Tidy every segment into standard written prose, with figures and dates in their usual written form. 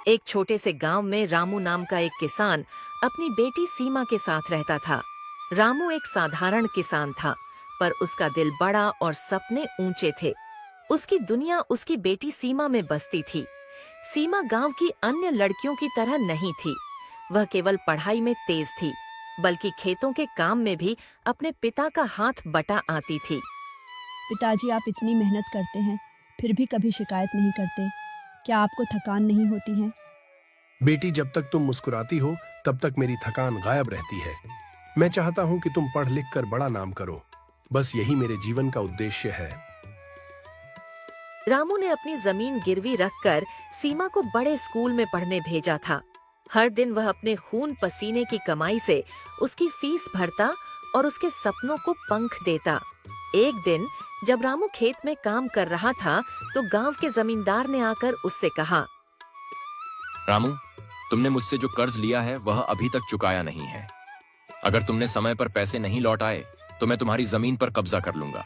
एक छोटे से गांव में रामू नाम का एक किसान अपनी बेटी सीमा के साथ रहता था। रामू एक साधारण किसान था, पर उसका दिल बड़ा और सपने ऊंचे थे। उसकी दुनिया उसकी बेटी सीमा में बसती थी। सीमा गांव की अन्य लड़कियों की तरह नहीं थी। वह केवल पढ़ाई में तेज थी, बल्कि खेतों के काम में भी अपने पिता का हाथ बटा आती थी। पिताजी, आप इतनी मेहनत करते हैं, फिर भी कभी शिकायत नहीं करते। क्या आपको थकान नहीं होती है? बेटी, जब तक तुम मुस्कुराती हो तब तक मेरी थकान गायब रहती है। मैं चाहता हूँ कि तुम पढ़ लिख कर बड़ा नाम करो। बस यही मेरे जीवन का उद्देश्य है। रामू ने अपनी जमीन गिरवी रखकर सीमा को बड़े स्कूल में पढ़ने भेजा था। हर दिन वह अपने खून पसीने की कमाई से उसकी फीस भरता और उसके सपनों को पंख देता। एक दिन जब रामू खेत में काम कर रहा था, तो गांव के जमींदार ने आकर उससे कहा, रामू, तुमने मुझसे जो कर्ज लिया है वह अभी तक चुकाया नहीं है। अगर तुमने समय पर पैसे नहीं लौटाए तो मैं तुम्हारी जमीन पर कब्जा कर लूंगा।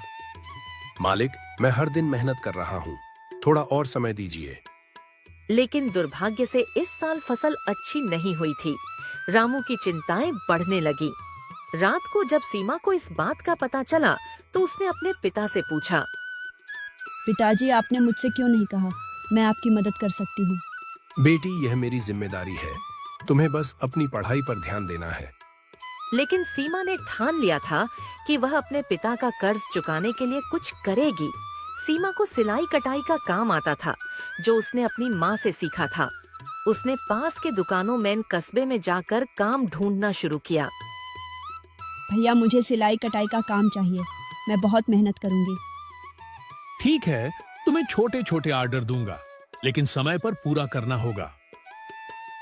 मालिक, मैं हर दिन मेहनत कर रहा हूँ, थोड़ा और समय दीजिए। लेकिन दुर्भाग्य से इस साल फसल अच्छी नहीं हुई थी। रामू की चिंताएं बढ़ने लगी। रात को जब सीमा को इस बात का पता चला, तो उसने अपने पिता से पूछा, पिताजी, आपने मुझसे क्यों नहीं कहा? मैं आपकी मदद कर सकती हूँ। बेटी, यह मेरी जिम्मेदारी है। तुम्हें बस अपनी पढ़ाई पर ध्यान देना है। लेकिन सीमा ने ठान लिया था कि वह अपने पिता का कर्ज चुकाने के लिए कुछ करेगी। सीमा को सिलाई कटाई का काम आता था, जो उसने अपनी माँ से सीखा था। उसने पास के दुकानों में कस्बे में जाकर काम ढूंढना शुरू किया। भैया, मुझे सिलाई कटाई का काम चाहिए। मैं बहुत मेहनत करूंगी। ठीक है, तुम्हें छोटे छोटे ऑर्डर दूंगा, लेकिन समय पर पूरा करना होगा।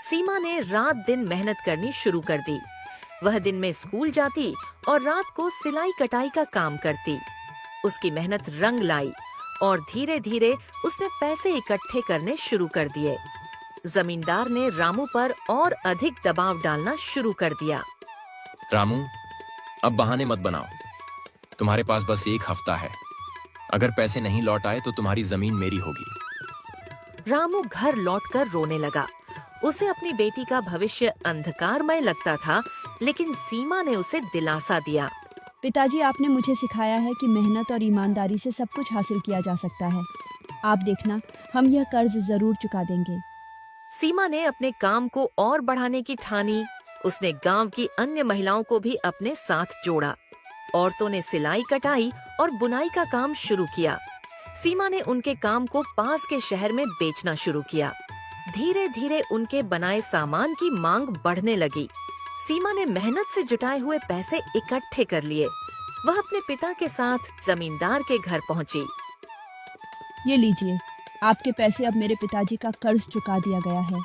सीमा ने रात दिन मेहनत करनी शुरू कर दी। वह दिन में स्कूल जाती और रात को सिलाई कटाई का काम करती। उसकी मेहनत रंग लाई और धीरे धीरे उसने पैसे इकट्ठे करने शुरू कर दिए। जमींदार ने रामू पर और अधिक दबाव डालना शुरू कर दिया। रामू, अब बहाने मत बनाओ। तुम्हारे पास बस एक हफ्ता है। अगर पैसे नहीं लौट आए तो तुम्हारी जमीन मेरी होगी। रामू घर लौटकर रोने लगा। उसे अपनी बेटी का भविष्य अंधकारमय लगता था, लेकिन सीमा ने उसे दिलासा दिया। पिताजी, आपने मुझे सिखाया है कि मेहनत और ईमानदारी से सब कुछ हासिल किया जा सकता है। आप देखना, हम यह कर्ज जरूर चुका देंगे। सीमा ने अपने काम को और बढ़ाने की ठानी। उसने गांव की अन्य महिलाओं को भी अपने साथ जोड़ा। औरतों ने सिलाई कटाई और बुनाई का काम शुरू किया। सीमा ने उनके काम को पास के शहर में बेचना शुरू किया। धीरे धीरे उनके बनाए सामान की मांग बढ़ने लगी। सीमा ने मेहनत से जुटाए हुए पैसे इकट्ठे कर लिए। वह अपने पिता के साथ जमींदार के घर पहुंची। ये लीजिए, आपके पैसे। अब मेरे पिताजी का कर्ज चुका दिया गया है।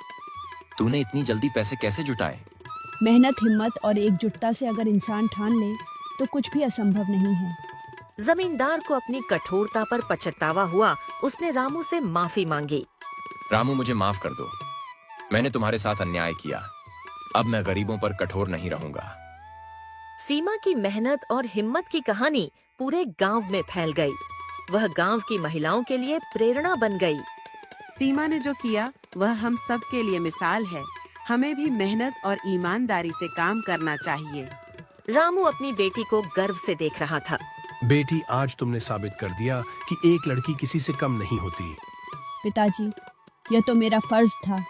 तूने इतनी जल्दी पैसे कैसे जुटाए? मेहनत, हिम्मत और एकजुटता से अगर इंसान ठान ले तो कुछ भी असंभव नहीं है। जमींदार को अपनी कठोरता पर पछतावा हुआ। उसने रामू से माफी मांगी। रामू, मुझे माफ कर दो। मैंने तुम्हारे साथ अन्याय किया। अब मैं गरीबों पर कठोर नहीं रहूंगा। सीमा की मेहनत और हिम्मत की कहानी पूरे गांव में फैल गई। वह गांव की महिलाओं के लिए प्रेरणा बन गई। सीमा ने जो किया वह हम सब के लिए मिसाल है। हमें भी मेहनत और ईमानदारी से काम करना चाहिए। रामू अपनी बेटी को गर्व से देख रहा था। बेटी, आज तुमने साबित कर दिया कि एक लड़की किसी से कम नहीं होती। पिताजी, यह तो मेरा फर्ज था।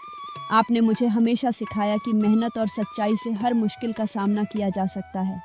आपने मुझे हमेशा सिखाया कि मेहनत और सच्चाई से हर मुश्किल का सामना किया जा सकता है।